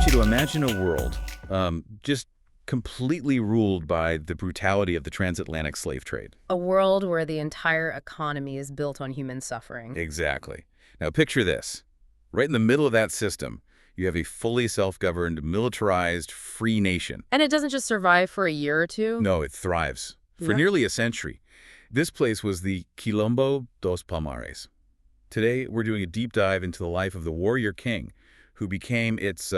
you to imagine a world just completely ruled by the brutality of the transatlantic slave trade. A world where the entire economy is built on human suffering. Exactly. Now picture this. Right in the middle of that system, you have a fully self-governed, militarized, free nation. And it doesn't just survive for a year or two. No, it thrives. For Yeah. nearly a century. This place was the Quilombo dos Palmares. Today, we're doing a deep dive into the life of the warrior king, who became its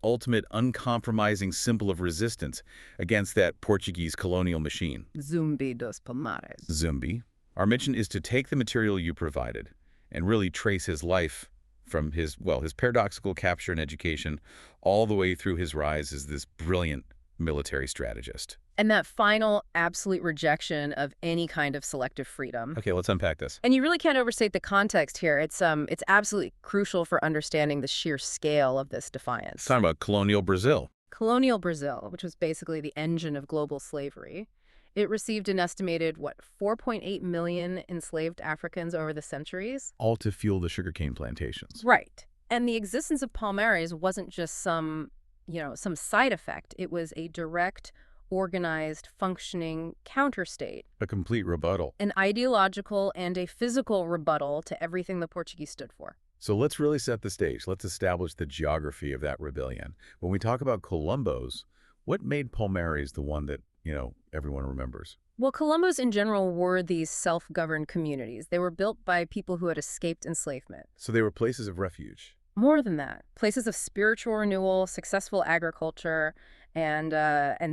ultimate uncompromising symbol of resistance against that Portuguese colonial machine. Zumbi dos Palmares. Zumbi. Our mission is to take the material you provided and really trace his life from his paradoxical capture and education all the way through his rise as this brilliant military strategist. And that final absolute rejection of any kind of selective freedom. Okay, let's unpack this. And you really can't overstate the context here. It's absolutely crucial for understanding the sheer scale of this defiance. It's talking about colonial Brazil. Colonial Brazil, which was basically the engine of global slavery, it received an estimated, 4.8 million enslaved Africans over the centuries? All to fuel the sugarcane plantations. Right. And the existence of Palmares wasn't just some side effect. It was a direct, organized, functioning counterstate. A complete rebuttal. An ideological and a physical rebuttal to everything the Portuguese stood for. So let's really set the stage. Let's establish the geography of that rebellion. When we talk about Colombos, what made Palmares the one that, everyone remembers? Well, Colombos in general were these self-governed communities. They were built by people who had escaped enslavement. So they were places of refuge. More than that, places of spiritual renewal, successful agriculture, and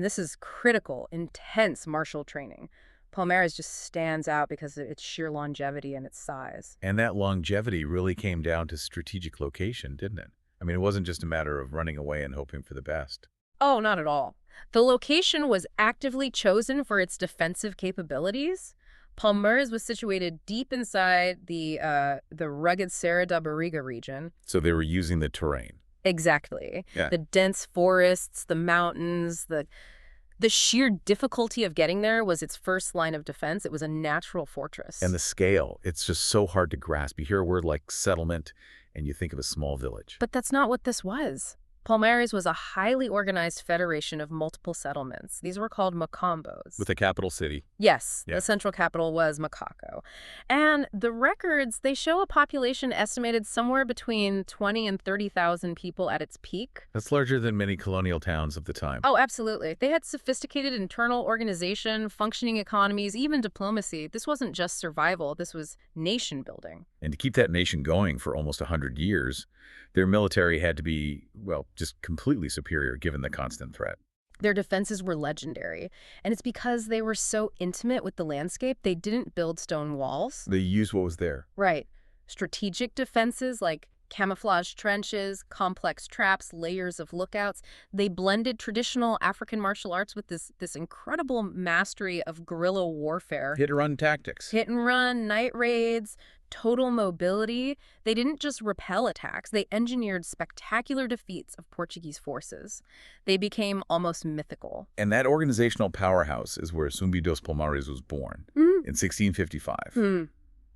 this is critical, intense martial training. Palmares just stands out because of its sheer longevity and its size. And that longevity really came down to strategic location, didn't it? I mean, it wasn't just a matter of running away and hoping for the best. Oh, not at all. The location was actively chosen for its defensive capabilities. Palmares was situated deep inside the rugged Serra da Barriga region. So they were using the terrain. Exactly. Yeah. The dense forests, the mountains, the sheer difficulty of getting there was its first line of defense. It was a natural fortress. And the scale, it's just so hard to grasp. You hear a word like settlement, and you think of a small village. But that's not what this was. Palmares was a highly organized federation of multiple settlements. These were called macombos. With a capital city. Yes, Yeah. The central capital was Macaco. And the records, they show a population estimated somewhere between 20 and 30,000 people at its peak. That's larger than many colonial towns of the time. Oh, absolutely. They had sophisticated internal organization, functioning economies, even diplomacy. This wasn't just survival. This was nation building. And to keep that nation going for almost 100 years, their military had to be, just completely superior given the constant threat. Their defenses were legendary, and it's because they were so intimate with the landscape, they didn't build stone walls. They used what was there. Right. Strategic defenses like camouflage trenches, complex traps, layers of lookouts. They blended traditional African martial arts with this incredible mastery of guerrilla warfare. Hit-and-run tactics. Hit and run, night raids, total mobility. They didn't just repel attacks. They engineered spectacular defeats of Portuguese forces. They became almost mythical. And that organizational powerhouse is where Zumbi dos Palmares was born in 1655.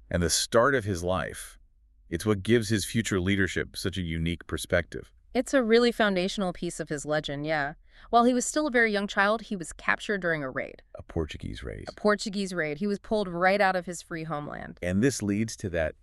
And the start of his life, it's what gives his future leadership such a unique perspective. It's a really foundational piece of his legend, yeah. While he was still a very young child, he was captured during a raid. A Portuguese raid. A Portuguese raid. He was pulled right out of his free homeland. And this leads to that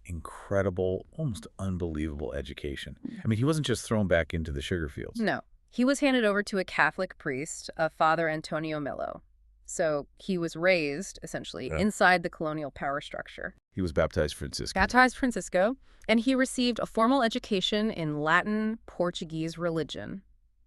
incredible, almost unbelievable education. I mean, he wasn't just thrown back into the sugar fields. No. He was handed over to a Catholic priest, Father Antonio Melo. So he was raised, essentially, inside the colonial power structure. He was baptized Franciscan. Baptized Francisco, and he received a formal education in Latin Portuguese religion.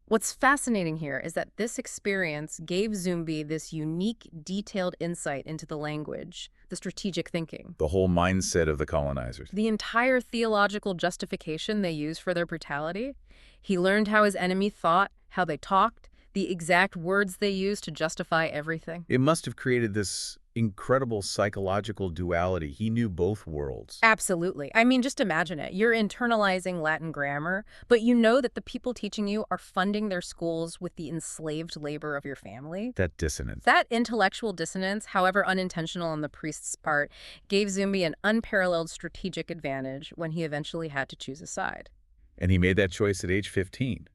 What's fascinating here is that this experience gave Zumbi this unique, detailed insight into the language, the strategic thinking. The whole mindset of the colonizers. The entire theological justification they used for their brutality. He learned how his enemy thought, how they talked, the exact words they used to justify everything. It must have created this incredible psychological duality. He knew both worlds. Absolutely. I mean, just imagine it. You're internalizing Latin grammar, but you know that the people teaching you are funding their schools with the enslaved labor of your family. That dissonance. That intellectual dissonance, however unintentional on the priest's part, gave Zumbi an unparalleled strategic advantage when he eventually had to choose a side. And he made that choice at age 15.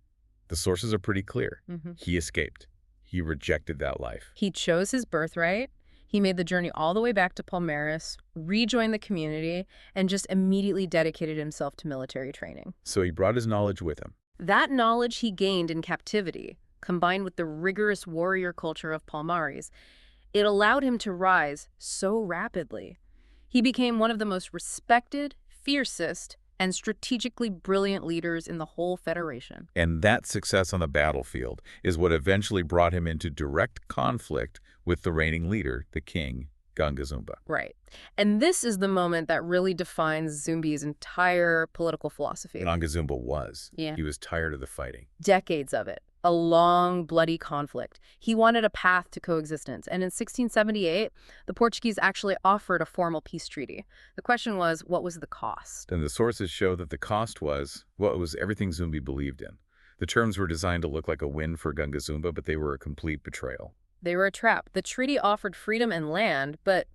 The sources are pretty clear. He escaped. He rejected that life. He chose his birthright. He made the journey all the way back to Palmares, rejoined the community, and just immediately dedicated himself to military training. So he brought his knowledge with him. That knowledge he gained in captivity, combined with the rigorous warrior culture of Palmares, it allowed him to rise so rapidly. He became one of the most respected, fiercest, and strategically brilliant leaders in the whole Federation. And that success on the battlefield is what eventually brought him into direct conflict with the reigning leader, the king, Gangazumba. Right. And this is the moment that really defines Zumbi's entire political philosophy. Gangazumba was. Yeah. He was tired of the fighting. Decades of it. A long, bloody conflict. He wanted a path to coexistence. And in 1678, the Portuguese actually offered a formal peace treaty. The question was, what was the cost? And the sources show that the cost was, well, it was everything Zumbi believed in. The terms were designed to look like a win for Gangazumba, but they were a complete betrayal. They were a trap. The treaty offered freedom and land, but,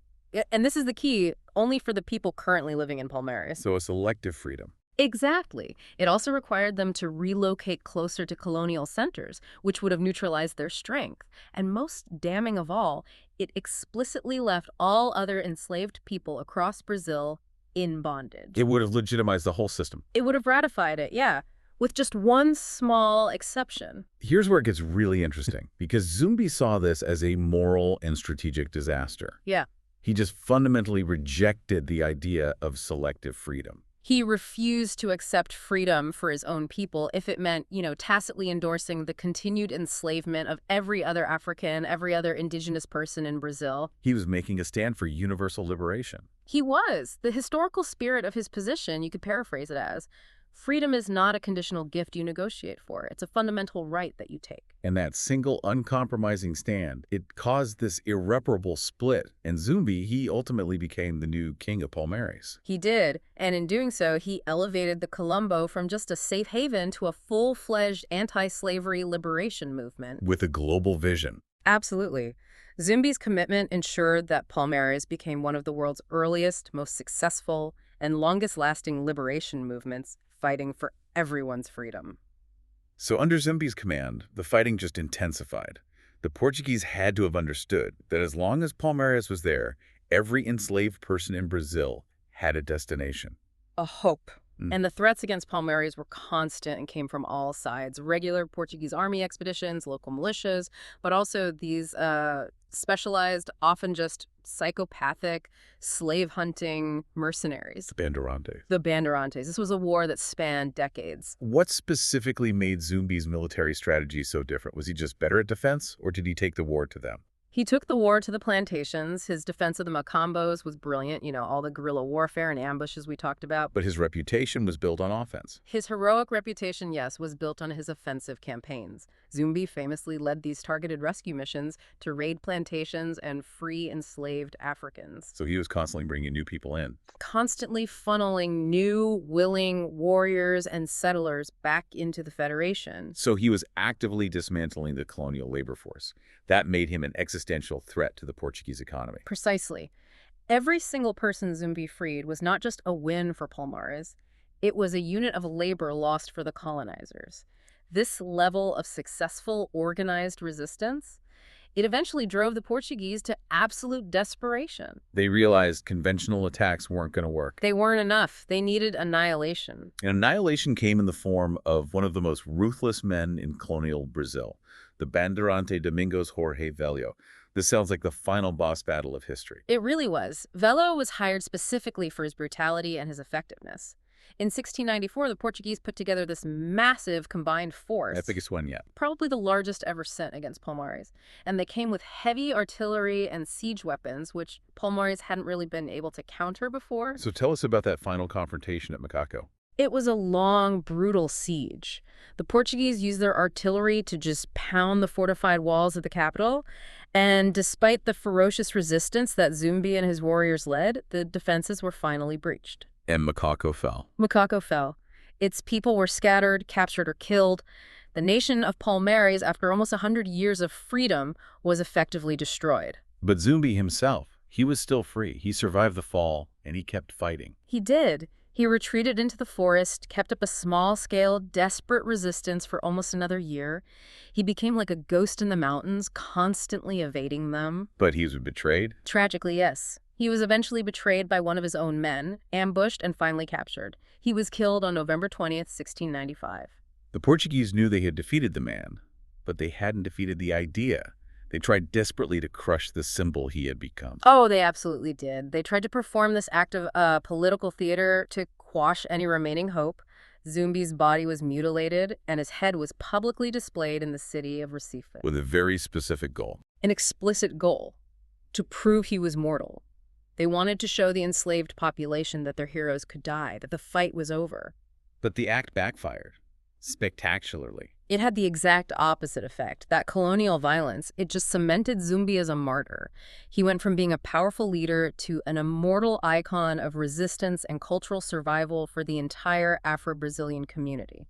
and this is the key, only for the people currently living in Palmares. So a selective freedom. Exactly. It also required them to relocate closer to colonial centers, which would have neutralized their strength. And most damning of all, it explicitly left all other enslaved people across Brazil in bondage. It would have legitimized the whole system. It would have ratified it, yeah, with just one small exception. Here's where it gets really interesting, because Zumbi saw this as a moral and strategic disaster. Yeah. He just fundamentally rejected the idea of selective freedom. He refused to accept freedom for his own people if it meant, tacitly endorsing the continued enslavement of every other African, every other indigenous person in Brazil. He was making a stand for universal liberation. He was. The historical spirit of his position, you could paraphrase it as, freedom is not a conditional gift you negotiate for. It's a fundamental right that you take. And that single uncompromising stand, it caused this irreparable split. And Zumbi, he ultimately became the new king of Palmares. He did. And in doing so, he elevated the Quilombo from just a safe haven to a full-fledged anti-slavery liberation movement. With a global vision. Absolutely. Zumbi's commitment ensured that Palmares became one of the world's earliest, most successful, and longest-lasting liberation movements, fighting for everyone's freedom. So under Zumbi's command, the fighting just intensified. The Portuguese had to have understood that as long as Palmares was there, every enslaved person in Brazil had a destination. A hope. And the threats against Palmares were constant and came from all sides. Regular Portuguese army expeditions, local militias, but also these specialized, often just psychopathic, slave-hunting mercenaries. The Bandeirantes. The Bandeirantes. This was a war that spanned decades. What specifically made Zumbi's military strategy so different? Was he just better at defense, or did he take the war to them? He took the war to the plantations. His defense of the Macambos was brilliant, all the guerrilla warfare and ambushes we talked about. But his reputation was built on offense. His heroic reputation, yes, was built on his offensive campaigns. Zumbi famously led these targeted rescue missions to raid plantations and free enslaved Africans. So he was constantly bringing new people in. Constantly funneling new, willing warriors and settlers back into the Federation. So he was actively dismantling the colonial labor force. That made him an existential threat to the Portuguese economy. Precisely. Every single person Zumbi freed was not just a win for Palmares, it was a unit of labor lost for the colonizers. This level of successful, organized resistance, it eventually drove the Portuguese to absolute desperation. They realized conventional attacks weren't going to work. They weren't enough. They needed annihilation. And annihilation came in the form of one of the most ruthless men in colonial Brazil, the Bandeirante Domingos Jorge Velho. This sounds like the final boss battle of history. It really was. Velho was hired specifically for his brutality and his effectiveness. In 1694, the Portuguese put together this massive combined force. The biggest one yet. Probably the largest ever sent against Palmares. And they came with heavy artillery and siege weapons, which Palmares hadn't really been able to counter before. So tell us about that final confrontation at Macaco. It was a long, brutal siege. The Portuguese used their artillery to just pound the fortified walls of the capital. And despite the ferocious resistance that Zumbi and his warriors led, the defenses were finally breached. And Macaco fell. Macaco fell. Its people were scattered, captured, or killed. The nation of Palmares, after almost 100 years of freedom, was effectively destroyed. But Zumbi himself, he was still free. He survived the fall, and he kept fighting. He did. He retreated into the forest, kept up a small-scale, desperate resistance for almost another year. He became like a ghost in the mountains, constantly evading them. But he was betrayed? Tragically, yes. He was eventually betrayed by one of his own men, ambushed, and finally captured. He was killed on November 20th, 1695. The Portuguese knew they had defeated the man, but they hadn't defeated the idea. They tried desperately to crush the symbol he had become. Oh, they absolutely did. They tried to perform this act of political theater to quash any remaining hope. Zumbi's body was mutilated, and his head was publicly displayed in the city of Recife. With a very specific goal. An explicit goal: to prove he was mortal. They wanted to show the enslaved population that their heroes could die, that the fight was over. But the act backfired. Spectacularly. It had the exact opposite effect. That colonial violence, it just cemented Zumbi as a martyr. He went from being a powerful leader to an immortal icon of resistance and cultural survival for the entire Afro-Brazilian community.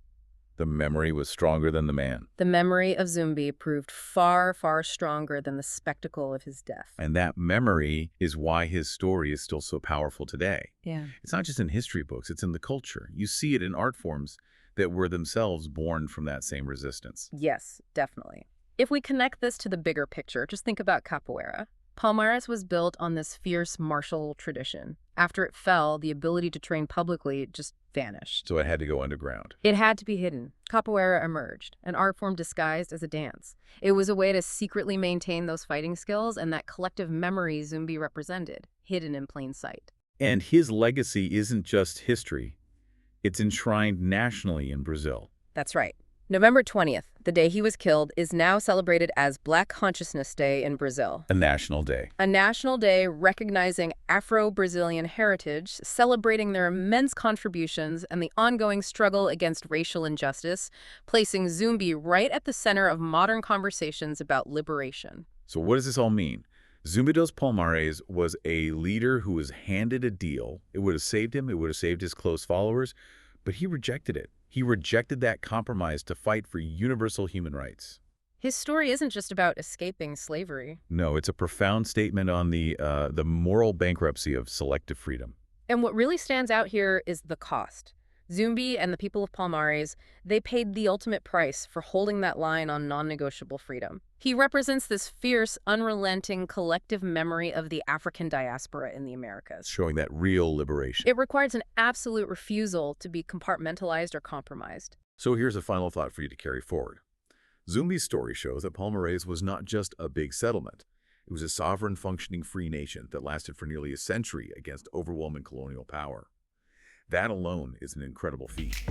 The memory was stronger than the man. The memory of Zumbi proved far, far stronger than the spectacle of his death. And that memory is why his story is still so powerful today. Yeah. It's not just in history books, it's in the culture. You see it in art forms that were themselves born from that same resistance. Yes, definitely. If we connect this to the bigger picture, just think about capoeira. Palmares was built on this fierce martial tradition. After it fell, the ability to train publicly just vanished. So it had to go underground. It had to be hidden. Capoeira emerged, an art form disguised as a dance. It was a way to secretly maintain those fighting skills and that collective memory Zumbi represented, hidden in plain sight. And his legacy isn't just history. It's enshrined nationally in Brazil. That's right. November 20th, the day he was killed, is now celebrated as Black Consciousness Day in Brazil. A national day. A national day recognizing Afro-Brazilian heritage, celebrating their immense contributions and the ongoing struggle against racial injustice, placing Zumbi right at the center of modern conversations about liberation. So what does this all mean? Zumbi dos Palmares was a leader who was handed a deal. It would have saved him, it would have saved his close followers, but he rejected it. He rejected that compromise to fight for universal human rights. His story isn't just about escaping slavery. No, it's a profound statement on the moral bankruptcy of selective freedom. And what really stands out here is the cost. Zumbi and the people of Palmares, they paid the ultimate price for holding that line on non-negotiable freedom. He represents this fierce, unrelenting collective memory of the African diaspora in the Americas. Showing that real liberation. It requires an absolute refusal to be compartmentalized or compromised. So here's a final thought for you to carry forward. Zumbi's story shows that Palmares was not just a big settlement. It was a sovereign, functioning free nation that lasted for nearly a century against overwhelming colonial power. That alone is an incredible feat.